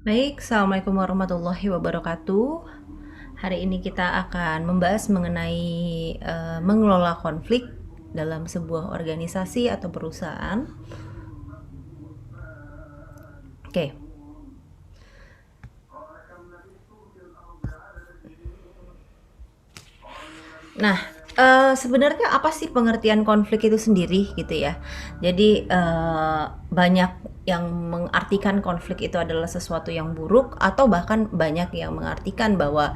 Baik, Assalamualaikum warahmatullahi wabarakatuh. Hari ini kita akan membahas mengenai mengelola konflik dalam sebuah organisasi atau perusahaan. Oke. Nah, sebenarnya apa sih pengertian konflik itu sendiri gitu ya? Jadi banyak yang mengartikan konflik itu adalah sesuatu yang buruk, atau bahkan banyak yang mengartikan bahwa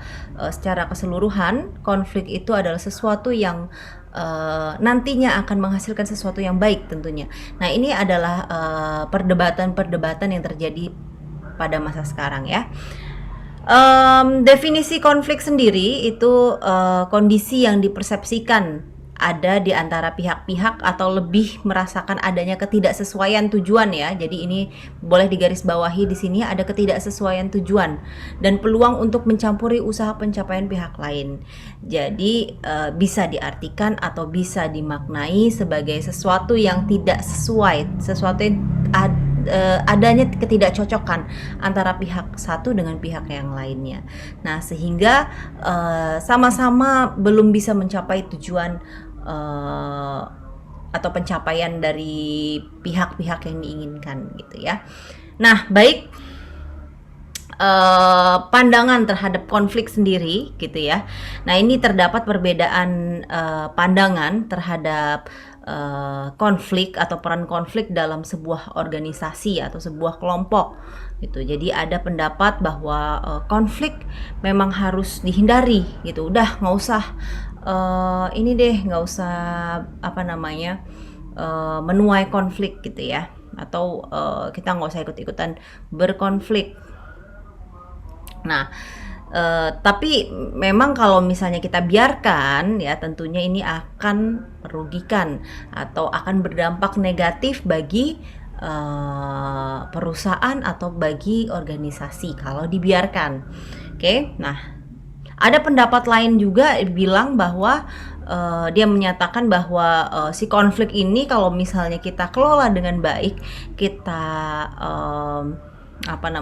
secara keseluruhan konflik itu adalah sesuatu yang nantinya akan menghasilkan sesuatu yang baik tentunya. Nah, ini adalah perdebatan-perdebatan yang terjadi pada masa sekarang ya. Definisi konflik sendiri itu kondisi yang dipersepsikan ada di antara pihak-pihak atau lebih merasakan adanya ketidaksesuaian tujuan ya. Jadi ini boleh digarisbawahi di sini, ada ketidaksesuaian tujuan dan peluang untuk mencampuri usaha pencapaian pihak lain. Jadi bisa diartikan atau bisa dimaknai sebagai sesuatu yang tidak sesuai, sesuatu yang adanya ketidakcocokan antara pihak satu dengan pihak yang lainnya. Nah, sehingga sama-sama belum bisa mencapai tujuan atau pencapaian dari pihak-pihak yang diinginkan gitu ya. Nah, baik, pandangan terhadap konflik sendiri gitu ya. Nah, ini terdapat perbedaan pandangan terhadap konflik atau peran konflik dalam sebuah organisasi atau sebuah kelompok gitu. Jadi ada pendapat bahwa konflik memang harus dihindari gitu. Udah nggak usah ini deh, nggak usah menuai konflik gitu ya. Atau kita nggak usah ikut-ikutan berkonflik. Nah, tapi memang kalau misalnya kita biarkan ya, tentunya ini akan merugikan atau akan berdampak negatif bagi perusahaan atau bagi organisasi kalau dibiarkan. Oke, nah ada pendapat lain juga bilang bahwa dia menyatakan bahwa si konflik ini kalau misalnya kita kelola dengan baik, kita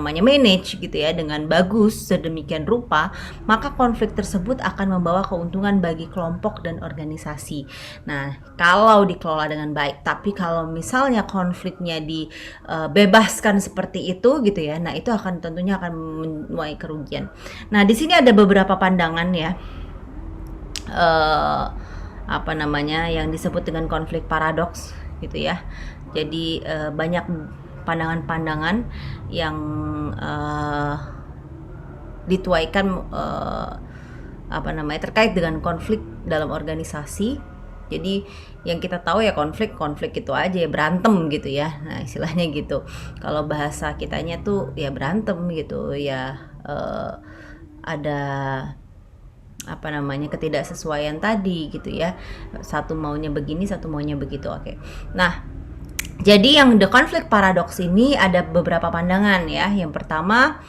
manage gitu ya dengan bagus sedemikian rupa, maka konflik tersebut akan membawa keuntungan bagi kelompok dan organisasi. Nah, kalau dikelola dengan baik, tapi kalau misalnya konfliknya dibebaskan seperti itu gitu ya, nah itu akan tentunya akan menuai kerugian. Nah, di sini ada beberapa pandangan ya, yang disebut dengan konflik paradoks gitu ya. Jadi banyak pandangan-pandangan yang dituaikan terkait dengan konflik dalam organisasi. Jadi yang kita tahu ya, konflik itu aja ya, berantem gitu ya. Nah, istilahnya gitu. Kalau bahasa kitanya tuh ya berantem gitu ya, ada ketidaksesuaian tadi gitu ya. Satu maunya begini, satu maunya begitu. Oke. Nah, jadi yang the conflict paradox ini ada beberapa pandangan ya. Yang pertama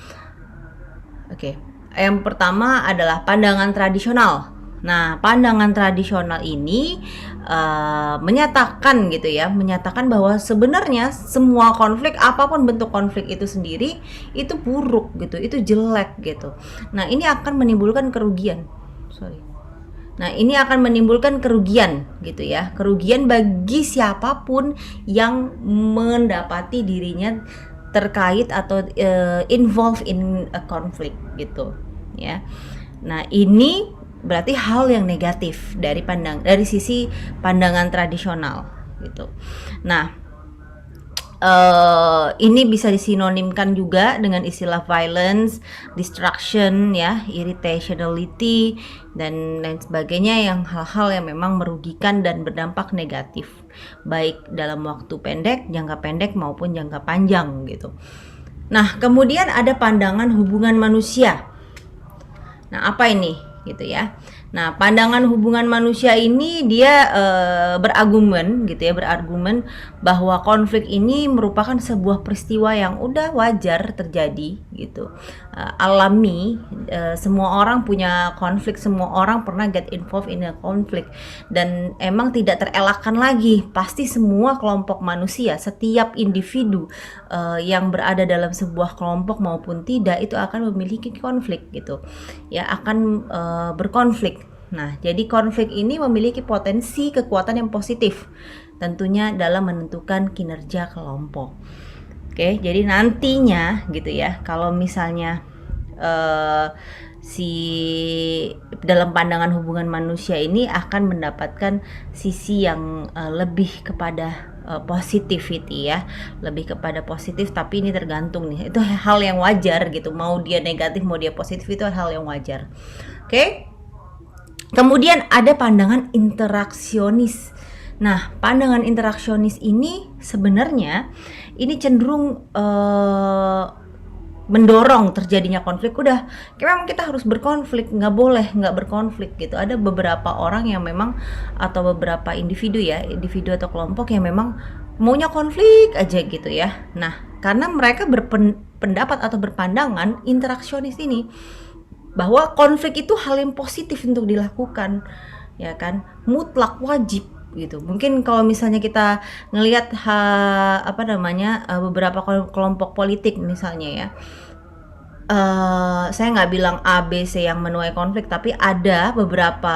adalah pandangan tradisional. Nah, pandangan tradisional ini menyatakan bahwa sebenarnya semua konflik, apapun bentuk konflik itu sendiri, itu buruk gitu, itu jelek gitu. Nah, ini akan menimbulkan kerugian. Nah, ini akan menimbulkan kerugian gitu ya. Kerugian bagi siapapun yang mendapati dirinya terkait atau involved in a conflict gitu ya. Nah, ini berarti hal yang negatif dari sisi pandangan tradisional gitu. Nah, ini bisa disinonimkan juga dengan istilah violence, destruction ya, irritationality dan lain sebagainya, yang hal-hal yang memang merugikan dan berdampak negatif baik dalam waktu pendek, jangka pendek maupun jangka panjang gitu. Nah, kemudian ada pandangan hubungan manusia. Nah, apa ini gitu ya? Nah, pandangan hubungan manusia ini dia berargumen gitu ya, berargumen bahwa konflik ini merupakan sebuah peristiwa yang udah wajar terjadi gitu. Alami, semua orang punya konflik, semua orang pernah get involved in a konflik, dan emang tidak terelakkan lagi. Pasti semua kelompok manusia, setiap individu yang berada dalam sebuah kelompok maupun tidak, itu akan memiliki konflik gitu. Ya, akan berkonflik. Nah, jadi konflik ini memiliki potensi kekuatan yang positif, tentunya dalam menentukan kinerja kelompok. Oke, jadi nantinya gitu ya, kalau misalnya si dalam pandangan hubungan manusia ini akan mendapatkan sisi yang lebih kepada positivity ya, lebih kepada positif, tapi ini tergantung nih, itu hal yang wajar gitu, mau dia negatif mau dia positif itu hal yang wajar. Oke. Kemudian ada pandangan interaksionis. Nah, pandangan interaksionis ini sebenarnya ini cenderung mendorong terjadinya konflik. Udah, memang kita harus berkonflik, nggak boleh nggak berkonflik gitu. Ada beberapa orang yang memang, atau beberapa individu ya, individu atau kelompok yang memang maunya konflik aja gitu ya. Nah, karena mereka berpendapat atau berpandangan interaksionis ini, bahwa konflik itu hal yang positif untuk dilakukan, ya kan, mutlak wajib gitu. Mungkin kalau misalnya kita ngelihat beberapa kelompok politik misalnya ya, saya nggak bilang A, B, C yang menuai konflik, tapi ada beberapa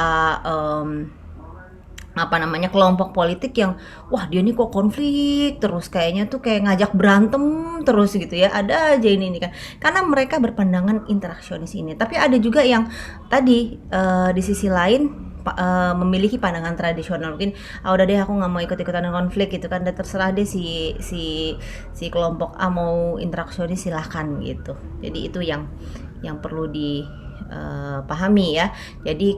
kelompok politik yang wah dia nih kok konflik terus, kayaknya tuh kayak ngajak berantem terus gitu ya, ada aja ini kan, karena mereka berpandangan interaksionis ini. Tapi ada juga yang tadi di sisi lain memiliki pandangan tradisional, mungkin udah deh aku nggak mau ikut-ikutan konflik gitu kan, dan terserah deh si kelompok A mau interaksionis silahkan gitu. Jadi itu yang perlu dipahami ya. Jadi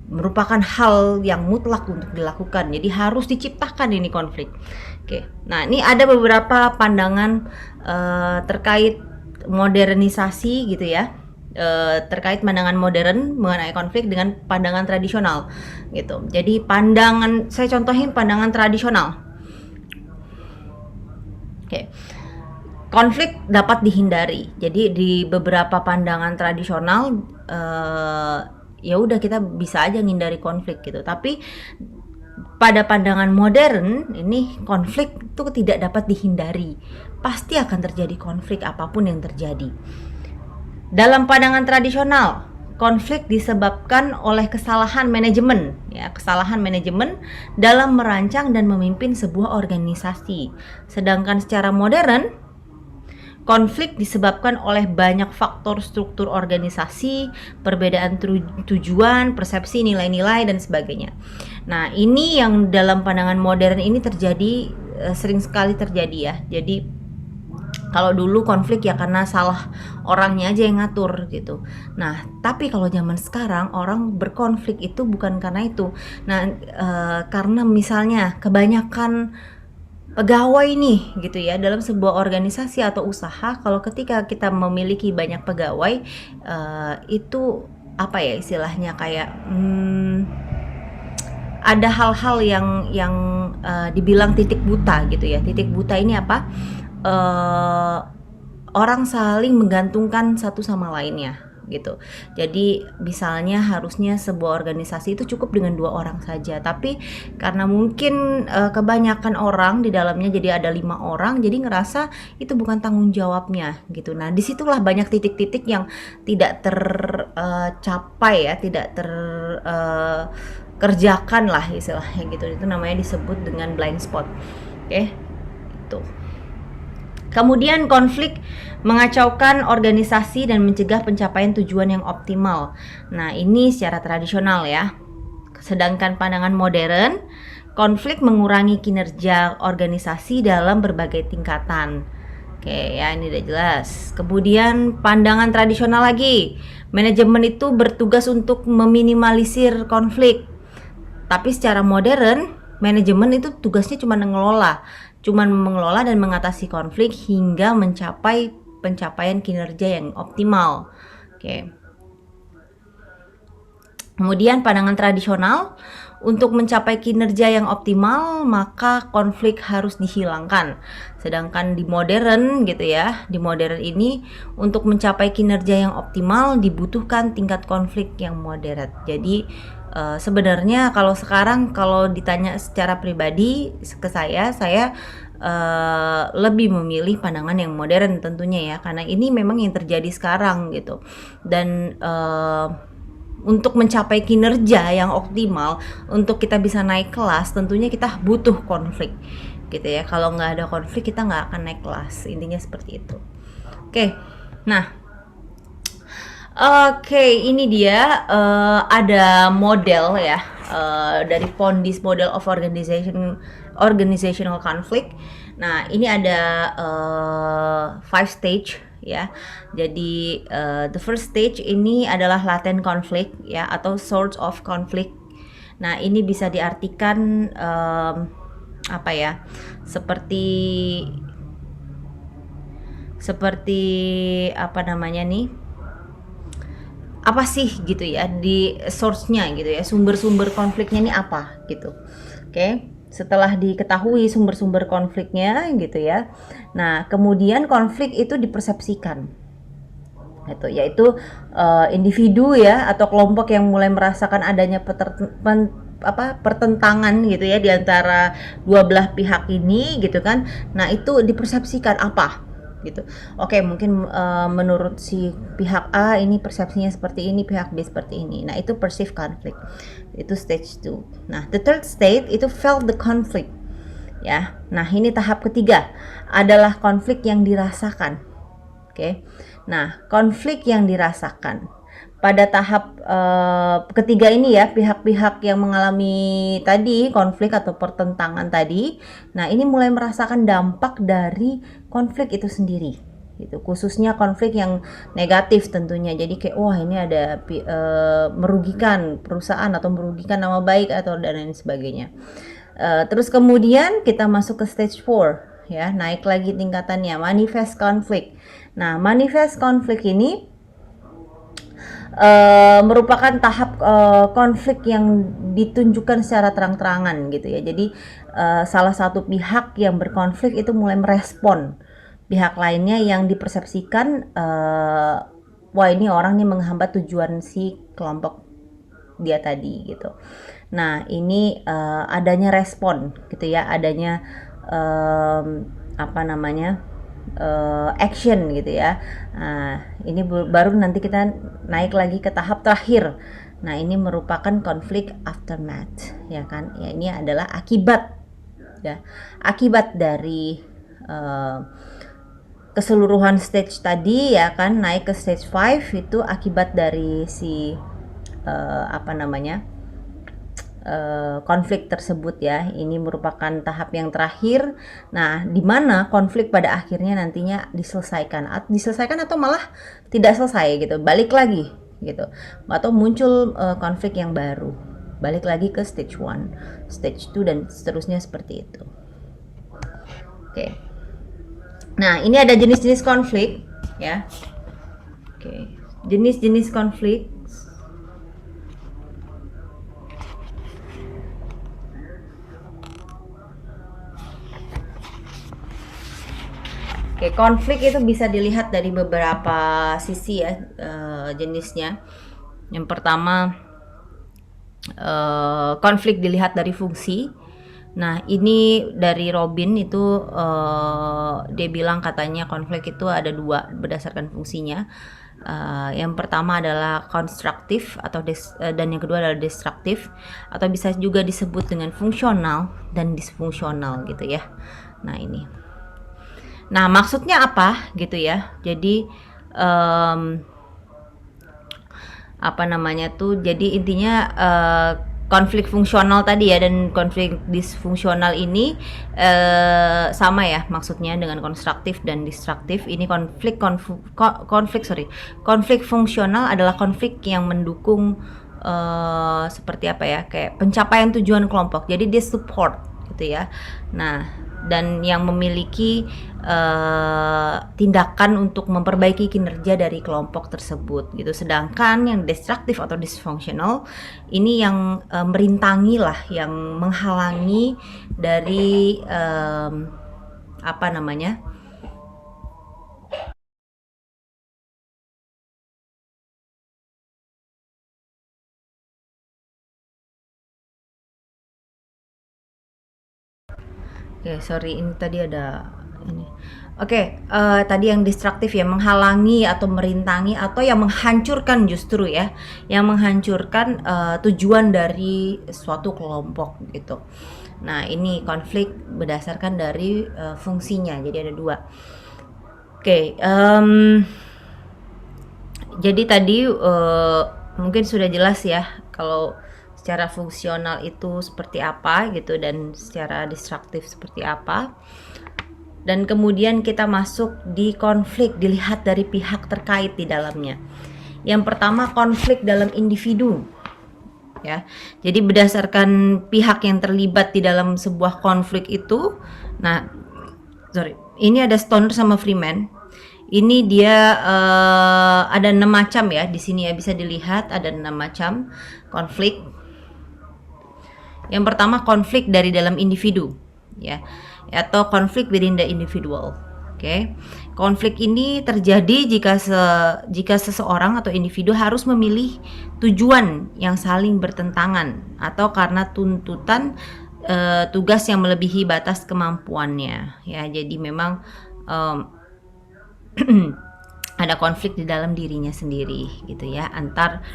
merupakan hal yang mutlak untuk dilakukan, jadi harus diciptakan ini konflik. Oke, nah ini ada beberapa pandangan terkait modernisasi gitu ya, terkait pandangan modern mengenai konflik dengan pandangan tradisional gitu. Jadi saya contohin pandangan tradisional. Oke. Konflik dapat dihindari. Jadi di beberapa pandangan tradisional ya udah kita bisa aja ngindari konflik gitu. Tapi pada pandangan modern ini konflik itu tidak dapat dihindari. Pasti akan terjadi konflik apapun yang terjadi. Dalam pandangan tradisional, konflik disebabkan oleh kesalahan manajemen dalam merancang dan memimpin sebuah organisasi. Sedangkan secara modern, konflik disebabkan oleh banyak faktor struktur organisasi, perbedaan tujuan, persepsi, nilai-nilai, dan sebagainya. Nah, ini yang dalam pandangan modern ini terjadi, sering sekali terjadi ya. Jadi, kalau dulu konflik ya karena salah orangnya aja yang ngatur gitu. Nah, tapi kalau zaman sekarang orang berkonflik itu bukan karena itu. Nah, karena misalnya kebanyakan pegawai nih gitu ya dalam sebuah organisasi atau usaha, kalau ketika kita memiliki banyak pegawai itu apa ya istilahnya, kayak ada hal-hal yang dibilang titik buta gitu ya. Titik buta ini apa? Orang saling menggantungkan satu sama lainnya gitu. Jadi misalnya harusnya sebuah organisasi itu cukup dengan 2 orang saja, tapi karena mungkin kebanyakan orang di dalamnya, jadi ada 5 orang, jadi ngerasa itu bukan tanggung jawabnya gitu. Nah, disitulah banyak titik-titik yang tidak tercapai ya, tidak terkerjakan lah istilahnya gitu. Itu namanya disebut dengan blind spot. Oke, itu. Kemudian konflik mengacaukan organisasi dan mencegah pencapaian tujuan yang optimal. Nah, ini secara tradisional ya. Sedangkan pandangan modern, konflik mengurangi kinerja organisasi dalam berbagai tingkatan. Oke ya, ini udah jelas. Kemudian pandangan tradisional lagi, manajemen itu bertugas untuk meminimalisir konflik. Tapi secara modern, manajemen itu tugasnya cuma mengelola dan mengatasi konflik hingga mencapai pencapaian kinerja yang optimal. Oke. Kemudian pandangan tradisional, untuk mencapai kinerja yang optimal maka konflik harus dihilangkan. Sedangkan di modern gitu ya, di modern ini untuk mencapai kinerja yang optimal dibutuhkan tingkat konflik yang moderat. Jadi sebenarnya kalau sekarang kalau ditanya secara pribadi ke saya lebih memilih pandangan yang modern tentunya ya, karena ini memang yang terjadi sekarang gitu. Dan untuk mencapai kinerja yang optimal, untuk kita bisa naik kelas, tentunya kita butuh konflik, gitu ya. Kalau nggak ada konflik, kita nggak akan naik kelas. Intinya seperti itu. Oke, nah, ini dia ada model ya dari Pondis Model of Organizational Conflict. Nah, ini ada 5 stage ya. Jadi the first stage ini adalah latent conflict ya, atau source of conflict. Nah, ini bisa diartikan apa ya? Seperti apa namanya nih? Apa sih gitu ya, di source-nya gitu ya, sumber-sumber konfliknya ini apa gitu. Oke. Setelah diketahui sumber-sumber konfliknya gitu ya, nah kemudian konflik itu dipersepsikan gitu, yaitu individu ya atau kelompok yang mulai merasakan adanya pertentangan gitu ya di antara dua belah pihak ini gitu kan. Nah itu dipersepsikan apa gitu. Oke, mungkin menurut si pihak A ini persepsinya seperti ini, pihak B seperti ini. Nah, itu perceived conflict. Itu stage 2. Nah, the third state itu felt the conflict. Ya. Nah, ini tahap ketiga adalah konflik yang dirasakan. Oke. Nah, konflik yang dirasakan. Pada tahap ketiga ini ya, pihak-pihak yang mengalami tadi konflik atau pertentangan tadi, nah ini mulai merasakan dampak dari konflik itu sendiri gitu, khususnya konflik yang negatif tentunya. Jadi kayak wah ini ada merugikan perusahaan atau merugikan nama baik atau dan lain sebagainya. Terus kemudian kita masuk ke stage 4 ya, naik lagi tingkatannya, manifest conflict. Nah, manifest conflict ini merupakan tahap konflik yang ditunjukkan secara terang-terangan gitu ya. Jadi salah satu pihak yang berkonflik itu mulai merespon pihak lainnya yang dipersepsikan wah ini orang nih menghambat tujuan si kelompok dia tadi gitu. Nah ini adanya respon gitu ya, adanya apa namanya action gitu ya. Nah, ini baru nanti kita naik lagi ke tahap terakhir. Nah, ini merupakan konflik aftermath, ya kan? Ya, ini adalah akibat, ya, akibat dari keseluruhan stage tadi, ya kan? Naik ke stage 5 itu akibat dari si apa namanya? Konflik tersebut ya. Ini merupakan tahap yang terakhir. Nah, di mana konflik pada akhirnya nantinya diselesaikan atau malah tidak selesai gitu, balik lagi gitu, atau muncul konflik yang baru, balik lagi ke stage 1, stage 2 dan seterusnya seperti itu. Oke. Nah, ini ada jenis-jenis konflik ya. Oke. Jenis-jenis konflik. Oke, konflik itu bisa dilihat dari beberapa sisi ya jenisnya. Yang pertama konflik dilihat dari fungsi. Nah ini dari Robin itu dia bilang katanya konflik itu ada dua berdasarkan fungsinya. Yang pertama adalah konstruktif atau dan yang kedua adalah destruktif, atau bisa juga disebut dengan fungsional dan disfungsional gitu ya. Nah ini. Nah, maksudnya apa gitu ya? Jadi apa namanya tuh? Jadi intinya konflik fungsional tadi ya dan konflik disfungsional ini sama ya maksudnya dengan konstruktif dan destruktif. Ini konflik fungsional adalah konflik yang mendukung seperti apa ya? Kayak pencapaian tujuan kelompok. Jadi dia support gitu ya. Nah, dan yang memiliki tindakan untuk memperbaiki kinerja dari kelompok tersebut gitu. Sedangkan yang destruktif atau dysfunctional ini yang merintangi lah, yang menghalangi dari apa namanya, Oke, sorry ini tadi ada ini. Oke, tadi yang destruktif ya, menghalangi atau merintangi atau yang menghancurkan justru ya, yang menghancurkan tujuan dari suatu kelompok gitu. Nah, ini konflik berdasarkan dari fungsinya. Jadi ada dua. Oke, jadi tadi mungkin sudah jelas ya kalau secara fungsional itu seperti apa gitu dan secara destruktif seperti apa. Dan kemudian kita masuk di konflik, dilihat dari pihak terkait di dalamnya. Yang pertama, konflik dalam individu. Ya. Jadi berdasarkan pihak yang terlibat di dalam sebuah konflik itu, nah, ini ada Stoner sama Freeman. Ini dia ada 6 macam ya di sini ya, bisa dilihat ada 6 macam konflik. Yang pertama, konflik dari dalam individu ya, atau konflik within the individual. Oke. Konflik ini terjadi jika seseorang atau individu harus memilih tujuan yang saling bertentangan atau karena tuntutan tugas yang melebihi batas kemampuannya ya. Jadi memang ada konflik di dalam dirinya sendiri gitu ya, antar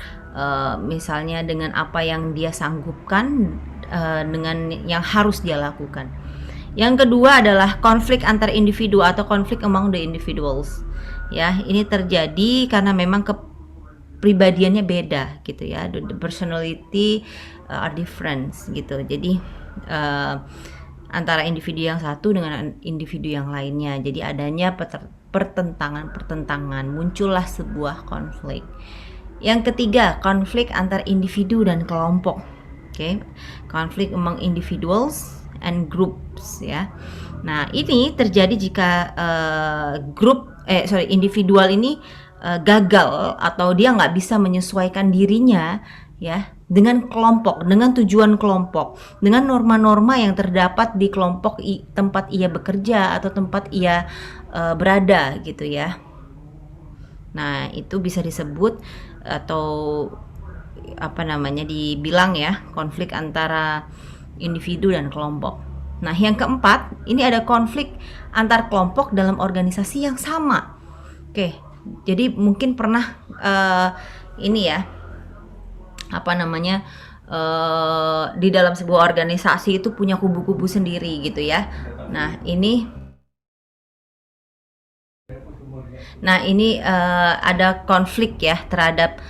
misalnya dengan apa yang dia sanggupkan dengan yang harus dia lakukan. Yang kedua adalah konflik antar individu atau konflik among the individuals. Ya, ini terjadi karena memang kepribadiannya beda gitu ya. The personality are different gitu. Jadi antara individu yang satu dengan individu yang lainnya. Jadi adanya pertentangan, muncullah sebuah konflik. Yang ketiga, konflik antar individu dan kelompok. Oke. Konflik among individuals and groups ya. Nah, ini terjadi jika individual ini gagal atau dia nggak bisa menyesuaikan dirinya ya dengan kelompok, dengan tujuan kelompok, dengan norma-norma yang terdapat di kelompok tempat ia bekerja atau tempat ia berada gitu ya. Nah, itu bisa disebut atau apa namanya, dibilang ya konflik antara individu dan kelompok. Nah, yang keempat, ini ada konflik antar kelompok dalam organisasi yang sama. Oke, jadi mungkin pernah ini ya, apa namanya, di dalam sebuah organisasi itu punya kubu-kubu sendiri gitu ya. Nah, ini ada konflik ya terhadap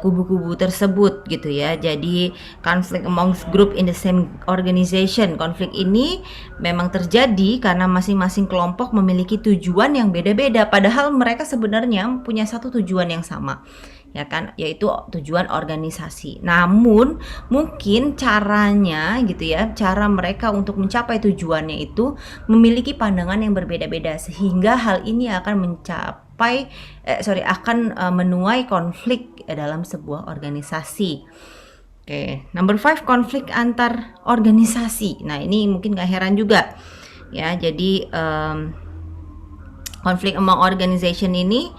kubu-kubu tersebut gitu ya. Jadi konflik amongst group in the same organization. Konflik ini memang terjadi karena masing-masing kelompok memiliki tujuan yang beda-beda, padahal mereka sebenarnya punya satu tujuan yang sama ya kan, yaitu tujuan organisasi. Namun mungkin caranya gitu ya, cara mereka untuk mencapai tujuannya itu memiliki pandangan yang berbeda-beda, sehingga hal ini akan menuai konflik dalam sebuah organisasi. Oke, number 5, konflik antar organisasi. Nah, ini mungkin gak heran juga ya. Jadi konflik among organization ini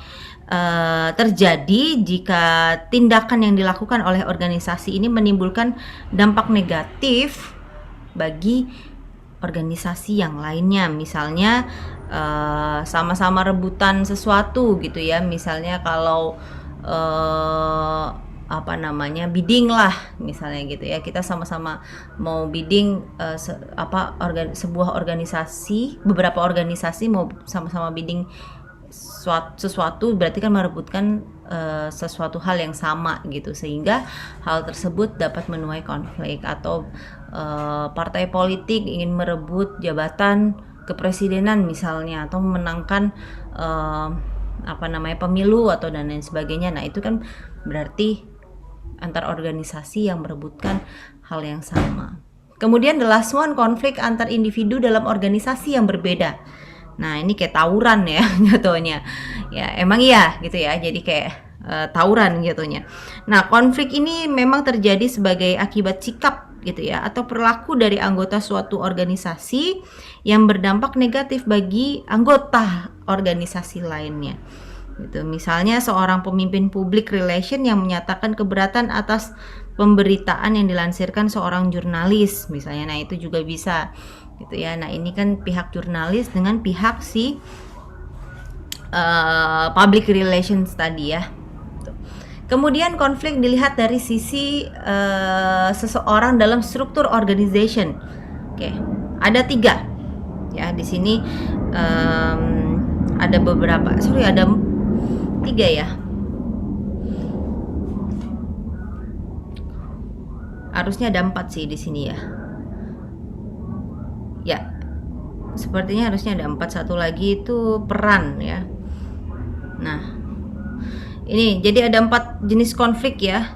terjadi jika tindakan yang dilakukan oleh organisasi ini menimbulkan dampak negatif bagi organisasi yang lainnya. Misalnya sama-sama rebutan sesuatu gitu ya. Misalnya kalau bidding lah misalnya gitu ya, kita sama-sama mau bidding sebuah organisasi, beberapa organisasi mau sama-sama bidding sesuatu, berarti kan merebutkan sesuatu hal yang sama gitu, sehingga hal tersebut dapat menuai konflik. Atau partai politik ingin merebut jabatan kepresidenan misalnya, atau memenangkan pemilu atau dan lain sebagainya. Nah, itu kan berarti antar organisasi yang merebutkan hal yang sama. Kemudian the last one, konflik antar individu dalam organisasi yang berbeda. Nah, ini kayak tawuran ya jatuhnya. Ya, emang iya gitu ya. Jadi kayak tawuran jatuhnya. Nah, konflik ini memang terjadi sebagai akibat sikap gitu ya, atau perilaku dari anggota suatu organisasi yang berdampak negatif bagi anggota organisasi lainnya. Gitu. Misalnya seorang pemimpin public relation yang menyatakan keberatan atas pemberitaan yang dilansirkan seorang jurnalis misalnya. Nah, itu juga bisa gitu ya. Nah, ini kan pihak jurnalis dengan pihak si public relations tadi ya. Kemudian konflik dilihat dari sisi seseorang dalam struktur organization. Oke, ada 3 ya di sini. Ada beberapa, ada 3 ya. Harusnya ada 4 sih di sini ya. Ya, sepertinya harusnya ada 4. Satu lagi itu peran ya. Nah, ini jadi ada 4 jenis konflik ya.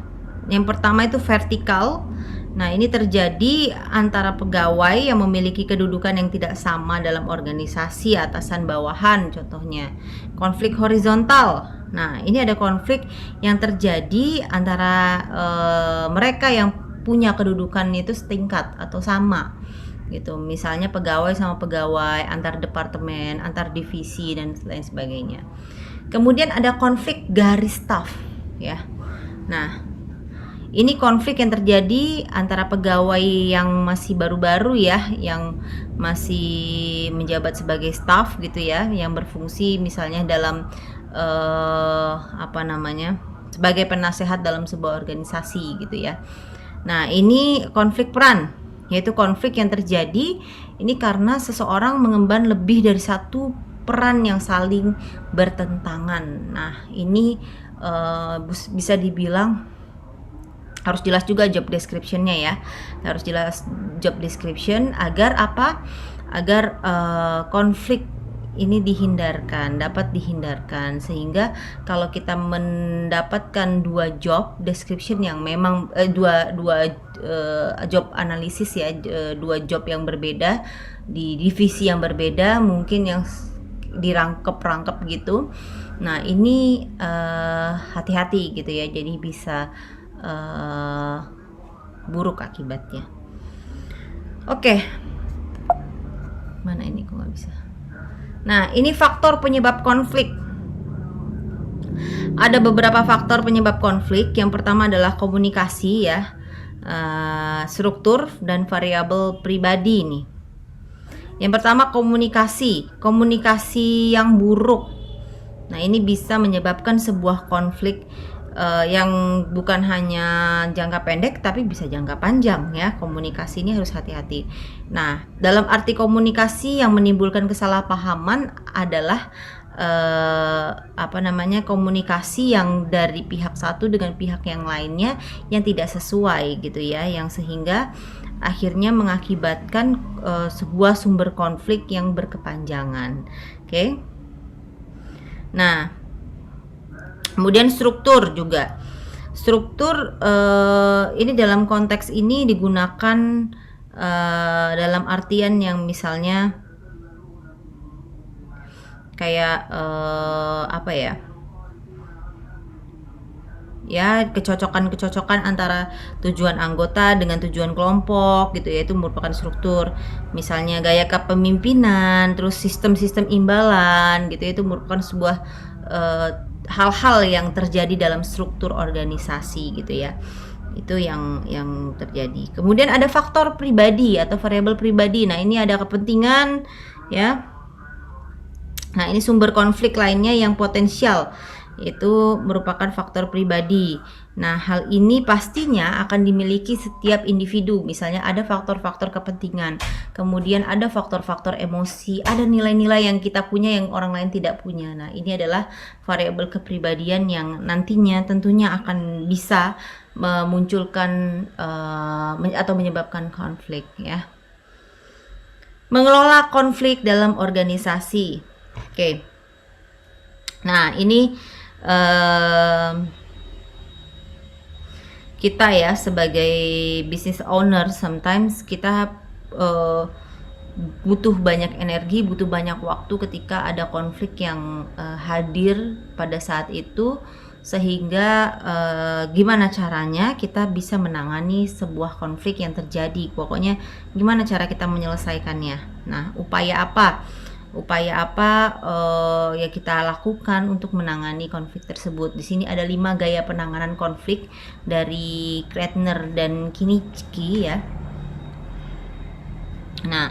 Yang pertama itu vertikal. Nah, ini terjadi antara pegawai yang memiliki kedudukan yang tidak sama dalam organisasi, atasan bawahan contohnya. Konflik horizontal. Nah, ini ada konflik yang terjadi antara mereka yang punya kedudukan itu setingkat atau sama gitu. Misalnya pegawai sama pegawai, antar departemen, antar divisi dan lain sebagainya. Kemudian ada konflik garis staf ya. Nah, ini konflik yang terjadi antara pegawai yang masih baru-baru ya, yang masih menjabat sebagai staf gitu ya, yang berfungsi misalnya dalam sebagai penasehat dalam sebuah organisasi gitu ya. Nah, ini konflik peran, yaitu konflik yang terjadi ini karena seseorang mengemban lebih dari satu peran yang saling bertentangan. Nah, ini bisa dibilang harus jelas juga job description-nya ya. Harus jelas job description agar apa? Agar konflik ini dapat dihindarkan, sehingga kalau kita mendapatkan 2 job description yang memang dua job analisis ya, 2 job yang berbeda di divisi yang berbeda, mungkin yang dirangkep gitu. Nah, ini hati-hati gitu ya, jadi bisa buruk akibatnya. Oke, mana ini kok nggak bisa. Nah, ini faktor penyebab konflik. Ada beberapa faktor penyebab konflik. Yang pertama adalah komunikasi ya, struktur dan variabel pribadi nih. Yang pertama komunikasi yang buruk. Nah, ini bisa menyebabkan sebuah konflik yang bukan hanya jangka pendek tapi bisa jangka panjang ya. Komunikasi ini harus hati-hati. Nah, dalam arti komunikasi yang menimbulkan kesalahpahaman adalah komunikasi yang dari pihak satu dengan pihak yang lainnya yang tidak sesuai gitu ya, yang sehingga akhirnya mengakibatkan sebuah sumber konflik yang berkepanjangan. Oke. Nah, kemudian struktur juga. Struktur ini dalam konteks ini digunakan dalam artian yang misalnya kayak kecocokan antara tujuan anggota dengan tujuan kelompok gitu ya, itu merupakan struktur. Misalnya gaya kepemimpinan, terus sistem-sistem imbalan gitu ya, itu merupakan sebuah hal-hal yang terjadi dalam struktur organisasi gitu ya. Itu yang terjadi. Kemudian ada faktor pribadi atau variabel pribadi. Nah, ini ada kepentingan ya. Nah, ini sumber konflik lainnya yang potensial, itu merupakan faktor pribadi. Nah, hal ini pastinya akan dimiliki setiap individu. Misalnya ada faktor-faktor kepentingan, kemudian ada faktor-faktor emosi, ada nilai-nilai yang kita punya yang orang lain tidak punya. Nah, ini adalah variabel kepribadian yang nantinya tentunya akan bisa memunculkan atau menyebabkan konflik ya. Mengelola konflik dalam organisasi. Oke. Nah, ini kita ya sebagai business owner sometimes kita butuh banyak energi, butuh banyak waktu ketika ada konflik yang hadir pada saat itu, sehingga gimana caranya kita bisa menangani sebuah konflik yang terjadi. Pokoknya gimana cara kita menyelesaikannya. Nah, upaya apa ya kita lakukan untuk menangani konflik tersebut. Di sini ada 5 gaya penanganan konflik dari Kretner dan Kinichki ya. Nah,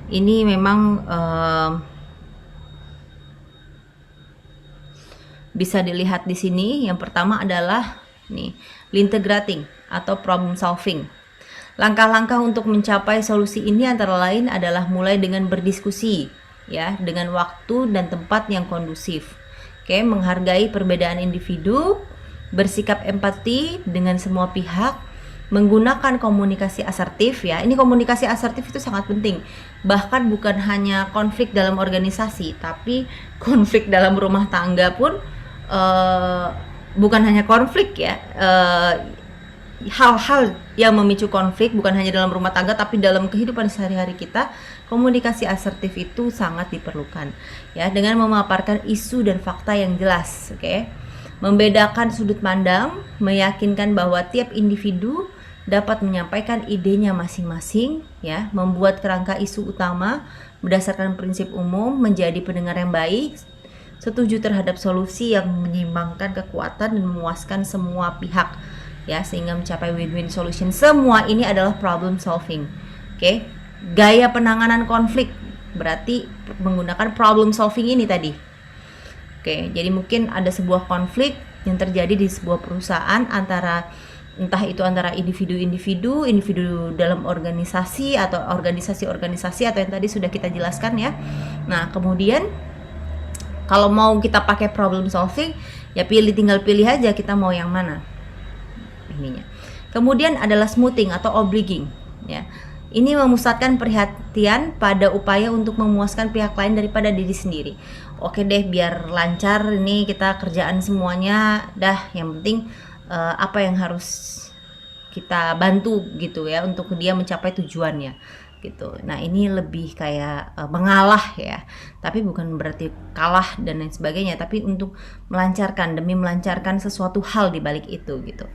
ini memang bisa dilihat di sini. Yang pertama adalah nih, integrating atau problem solving. Langkah-langkah untuk mencapai solusi ini antara lain adalah mulai dengan berdiskusi ya, dengan waktu dan tempat yang kondusif. Oke, menghargai perbedaan individu, bersikap empati dengan semua pihak, menggunakan komunikasi asertif ya. Ini komunikasi asertif itu sangat penting. Bahkan bukan hanya konflik dalam organisasi, tapi konflik dalam rumah tangga pun bukan hanya konflik ya. Hal-hal yang memicu konflik bukan hanya dalam rumah tangga tapi dalam kehidupan sehari-hari kita, komunikasi asertif itu sangat diperlukan ya, dengan memaparkan isu dan fakta yang jelas. Oke. Membedakan sudut pandang, meyakinkan bahwa tiap individu dapat menyampaikan idenya masing-masing ya, membuat kerangka isu utama berdasarkan prinsip umum, menjadi pendengar yang baik, setuju terhadap solusi yang menyeimbangkan kekuatan dan memuaskan semua pihak ya, sehingga mencapai win-win solution. Semua ini adalah problem solving. Oke. Gaya penanganan konflik berarti menggunakan problem solving ini tadi. Oke, jadi mungkin ada sebuah konflik yang terjadi di sebuah perusahaan entah itu antara individu dalam organisasi atau organisasi atau yang tadi sudah kita jelaskan ya. Nah, kemudian kalau mau kita pakai problem solving ya tinggal pilih aja kita mau yang mana ininya. Kemudian adalah smoothing atau obliging ya. Ini memusatkan perhatian pada upaya untuk memuaskan pihak lain daripada diri sendiri. Oke deh, biar lancar ini kita kerjaan semuanya dah, yang penting apa yang harus kita bantu gitu ya untuk dia mencapai tujuannya gitu. Nah, ini lebih kayak mengalah ya, tapi bukan berarti kalah dan lain sebagainya, tapi untuk demi melancarkan sesuatu hal di balik itu gitu.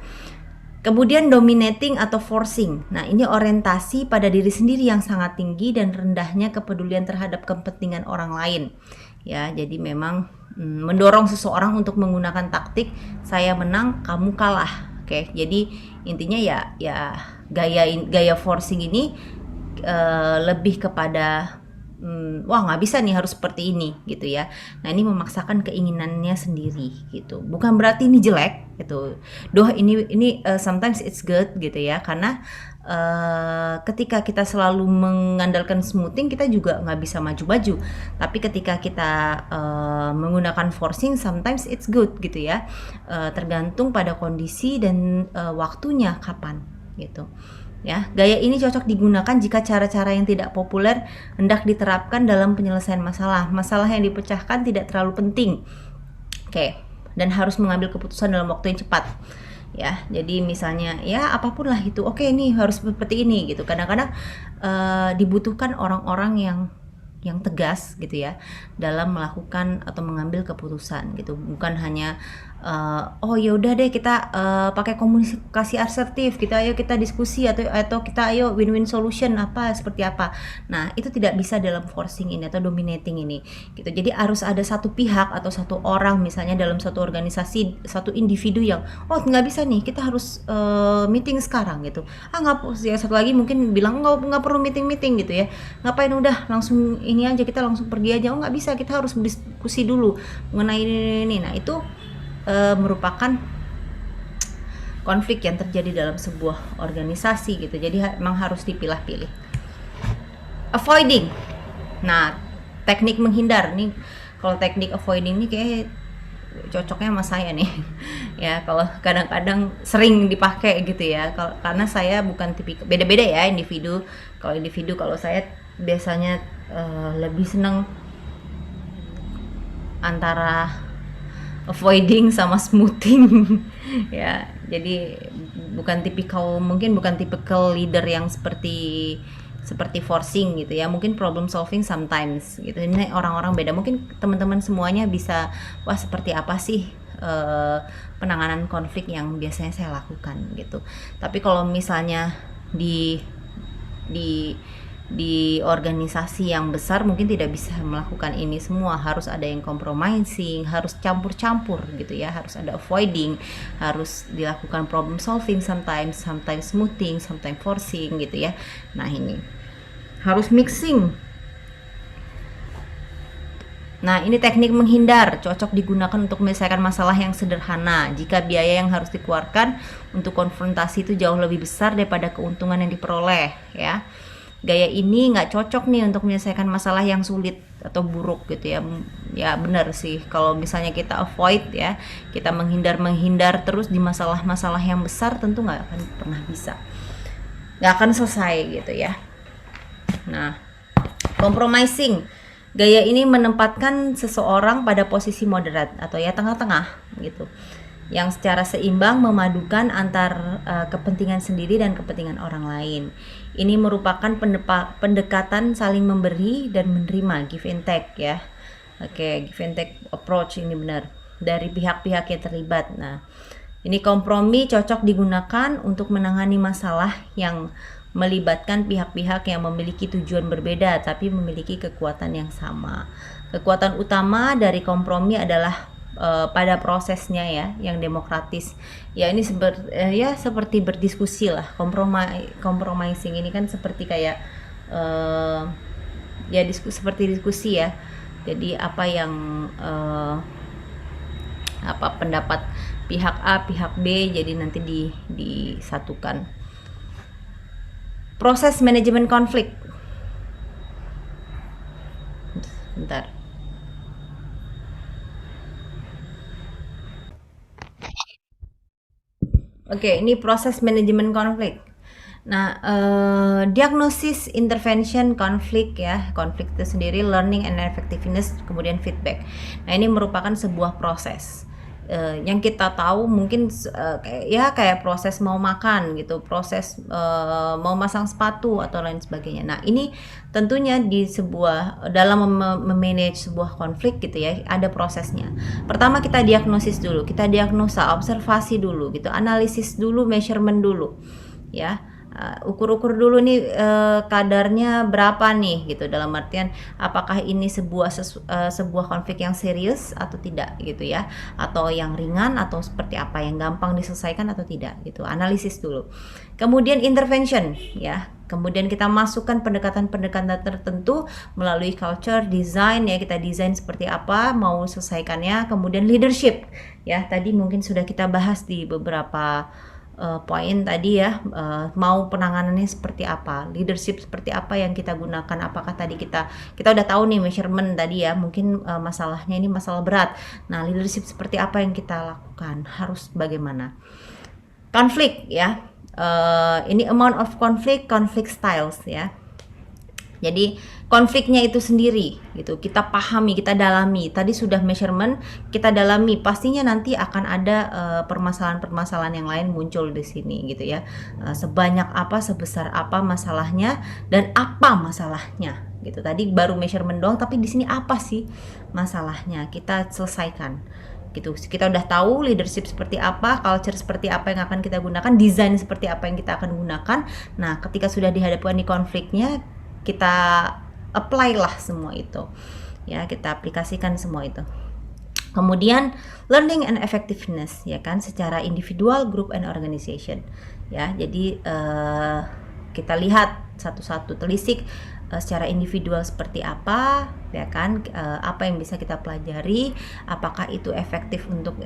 Kemudian dominating atau forcing. Nah, ini orientasi pada diri sendiri yang sangat tinggi dan rendahnya kepedulian terhadap kepentingan orang lain. Ya, jadi memang mendorong seseorang untuk menggunakan taktik saya menang, kamu kalah. Oke, jadi intinya ya gaya forcing ini lebih kepada wah nggak bisa nih, harus seperti ini gitu ya. Nah, ini memaksakan keinginannya sendiri gitu. Bukan berarti ini jelek gitu. Ini sometimes it's good gitu ya, karena ketika kita selalu mengandalkan smoothing kita juga nggak bisa maju-maju. Tapi ketika kita menggunakan forcing sometimes it's good gitu ya. Tergantung pada kondisi dan waktunya kapan gitu. Ya, gaya ini cocok digunakan jika cara-cara yang tidak populer hendak diterapkan dalam penyelesaian masalah. Masalah yang dipecahkan tidak terlalu penting. Oke, dan harus mengambil keputusan dalam waktu yang cepat. Ya, jadi misalnya ya apapun lah itu. Oke, ini harus seperti ini gitu. Kadang-kadang dibutuhkan orang-orang yang tegas gitu ya dalam melakukan atau mengambil keputusan gitu. Bukan hanya oh ya udah deh kita pakai komunikasi asertif, kita diskusi atau kita win-win solution seperti apa. Nah, itu tidak bisa dalam forcing ini atau dominating ini gitu. Jadi harus ada satu pihak atau satu orang misalnya dalam satu organisasi, satu individu yang nggak bisa nih, kita harus meeting sekarang gitu. Ya satu lagi mungkin bilang nggak perlu meeting gitu ya. Ngapain, udah langsung ini aja, kita langsung pergi aja. Nggak bisa, kita harus berdiskusi dulu mengenai ini. Nah, itu merupakan konflik yang terjadi dalam sebuah organisasi gitu. Jadi memang harus dipilah-pilih. Avoiding. Nah, teknik menghindar nih. Kalau teknik avoiding ini kayak cocoknya sama saya nih. Ya, kalau kadang-kadang sering dipakai gitu ya. Karena saya bukan tipikal, beda-beda ya individu. Kalau saya biasanya lebih seneng antara avoiding sama smoothing. Ya, jadi mungkin bukan tipikal leader yang seperti forcing gitu ya, mungkin problem solving sometimes gitu. Ini orang-orang beda, mungkin teman-teman semuanya bisa, wah seperti apa sih penanganan konflik yang biasanya saya lakukan gitu. Tapi kalau misalnya di di di organisasi yang besar mungkin tidak bisa melakukan ini semua, harus ada yang compromising, harus campur-campur gitu ya, harus ada avoiding, harus dilakukan problem solving sometimes smoothing, sometimes forcing gitu ya. Nah ini harus mixing. Nah, ini teknik menghindar, cocok digunakan untuk menyelesaikan masalah yang sederhana. Jika biaya yang harus dikeluarkan untuk konfrontasi itu jauh lebih besar daripada keuntungan yang diperoleh, ya. Gaya ini nggak cocok nih untuk menyelesaikan masalah yang sulit atau buruk gitu ya. Ya benar sih, kalau misalnya kita avoid ya, kita menghindar terus di masalah-masalah yang besar, tentu nggak akan pernah bisa. Nggak akan selesai gitu ya. Nah, compromising. Gaya ini menempatkan seseorang pada posisi moderat atau ya tengah-tengah gitu, yang secara seimbang memadukan antar kepentingan sendiri dan kepentingan orang lain. Ini merupakan pendekatan saling memberi dan menerima, give and take ya. Oke, give and take approach ini benar dari pihak-pihak yang terlibat. Nah, ini kompromi cocok digunakan untuk menangani masalah yang melibatkan pihak-pihak yang memiliki tujuan berbeda tapi memiliki kekuatan yang sama. Kekuatan utama dari kompromi adalah pada prosesnya ya, yang demokratis. Ya ini seperti berdiskusi lah. Compromising ini kan seperti kayak seperti diskusi ya. Jadi apa yang pendapat pihak A, pihak B, jadi nanti disatukan. Proses manajemen konflik. Bentar. Oke, ini proses manajemen konflik. Nah, diagnosis, intervention, konflik ya, konflik itu sendiri, learning and effectiveness, kemudian feedback. Nah, ini merupakan sebuah proses. Yang kita tahu mungkin kayak proses mau makan gitu, proses mau masang sepatu atau lain sebagainya. Nah ini tentunya dalam memanage sebuah konflik gitu ya, ada prosesnya. Pertama kita diagnosis dulu, kita diagnosa, observasi dulu gitu, analisis dulu, measurement dulu ya. Ukur-ukur dulu nih kadarnya berapa nih gitu, dalam artian apakah ini sebuah konflik yang serius atau tidak gitu ya, atau yang ringan atau seperti apa, yang gampang diselesaikan atau tidak gitu, analisis dulu. Kemudian intervention ya, kemudian kita masukkan pendekatan-pendekatan tertentu melalui culture design ya, kita desain seperti apa mau selesaikannya. Kemudian leadership ya, tadi mungkin sudah kita bahas di beberapa poin tadi ya, mau penanganannya seperti apa, leadership seperti apa yang kita gunakan, apakah tadi kita udah tahu nih measurement tadi ya, mungkin masalahnya ini masalah berat. Nah leadership seperti apa yang kita lakukan, harus bagaimana. Konflik ya, ini amount of conflict styles ya. Jadi konfliknya itu sendiri gitu, kita pahami, kita dalami. Tadi sudah measurement, kita dalami. Pastinya nanti akan ada permasalahan-permasalahan yang lain muncul di sini gitu ya. Sebanyak apa, sebesar apa masalahnya, dan apa masalahnya gitu. Tadi baru measurement doang, tapi di sini apa sih masalahnya? Kita selesaikan gitu. Kita udah tahu leadership seperti apa, culture seperti apa yang akan kita gunakan, desain seperti apa yang kita akan gunakan. Nah, ketika sudah dihadapkan di konfliknya, kita apply lah semua itu ya, kita aplikasikan semua itu. Kemudian learning and effectiveness ya kan, secara individual, group and organization ya. Jadi kita lihat satu-satu, telisik secara individual seperti apa ya kan, apa yang bisa kita pelajari, apakah itu efektif untuk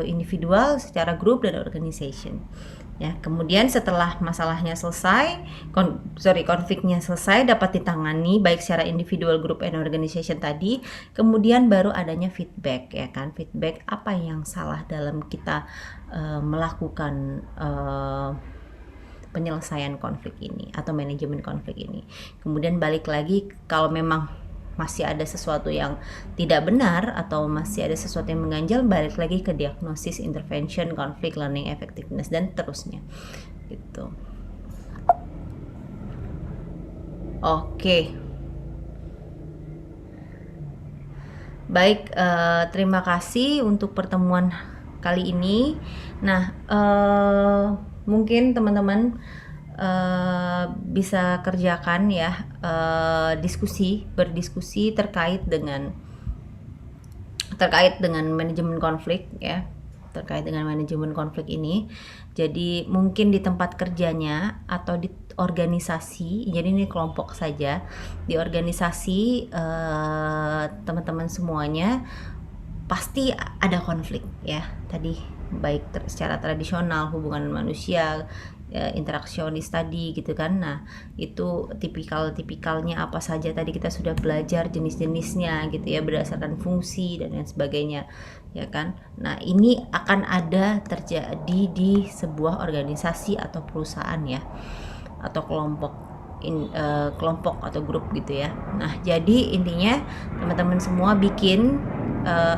individual, secara group dan organization ya. Kemudian setelah masalahnya selesai, konfliknya selesai, dapat ditangani baik secara individual, group and organization tadi, kemudian baru adanya feedback ya kan, feedback apa yang salah dalam kita melakukan penyelesaian konflik ini atau manajemen konflik ini. Kemudian balik lagi, kalau memang masih ada sesuatu yang tidak benar atau masih ada sesuatu yang mengganjal, balik lagi ke diagnosis, intervention, conflict, learning effectiveness, dan terusnya gitu. Oke. Baik, terima kasih untuk pertemuan kali ini. Nah, mungkin teman-teman bisa kerjakan ya, berdiskusi terkait dengan manajemen konflik ya, terkait dengan manajemen konflik ini. Jadi mungkin di tempat kerjanya atau di organisasi, jadi ini kelompok saja, di organisasi teman-teman semuanya pasti ada konflik ya tadi, baik secara tradisional, hubungan manusia, interaksionis tadi gitu kan. Nah itu tipikalnya apa saja tadi kita sudah belajar jenis-jenisnya gitu ya, berdasarkan fungsi dan lain sebagainya ya kan. Nah ini akan ada terjadi di sebuah organisasi atau perusahaan ya, atau kelompok atau grup gitu ya. Nah jadi intinya teman-teman semua bikin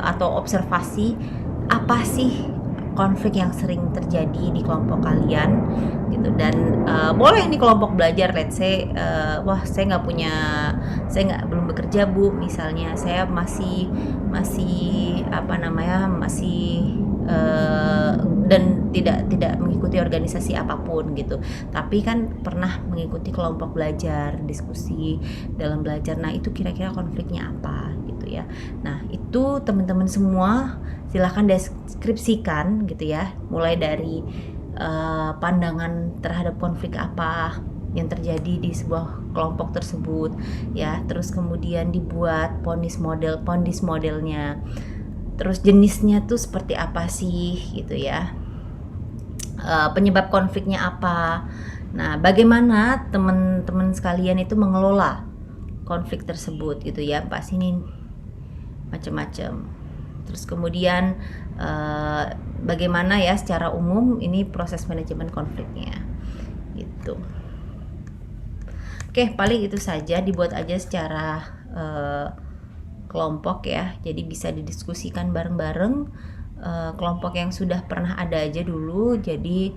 atau observasi apa sih konflik yang sering terjadi di kelompok kalian gitu. Dan boleh nih kelompok belajar, let's say wah saya belum bekerja Bu, misalnya saya masih dan tidak mengikuti organisasi apapun gitu, tapi kan pernah mengikuti kelompok belajar, diskusi dalam belajar. Nah itu kira-kira konfliknya apa gitu ya. Nah itu teman-teman semua silahkan deskripsikan gitu ya, mulai dari pandangan terhadap konflik apa yang terjadi di sebuah kelompok tersebut ya, terus kemudian dibuat pondis modelnya, terus jenisnya tuh seperti apa sih gitu ya, penyebab konfliknya apa. Nah bagaimana teman-teman sekalian itu mengelola konflik tersebut gitu ya, pasti ini macam-macam. Terus kemudian bagaimana ya secara umum ini proses manajemen konfliknya gitu. Oke, paling itu saja, dibuat aja secara kelompok ya, jadi bisa didiskusikan bareng-bareng. Kelompok yang sudah pernah ada aja dulu, jadi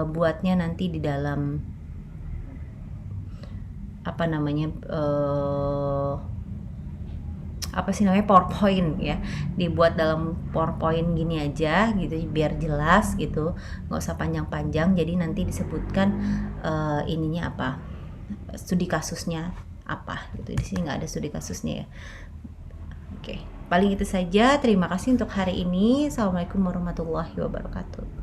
buatnya nanti di dalam PowerPoint ya, dibuat dalam PowerPoint gini aja gitu biar jelas gitu, nggak usah panjang-panjang. Jadi nanti disebutkan ininya apa, studi kasusnya apa gitu. Di sini nggak ada studi kasusnya ya. Oke, paling itu saja. Terima kasih untuk hari ini. Assalamualaikum warahmatullahi wabarakatuh.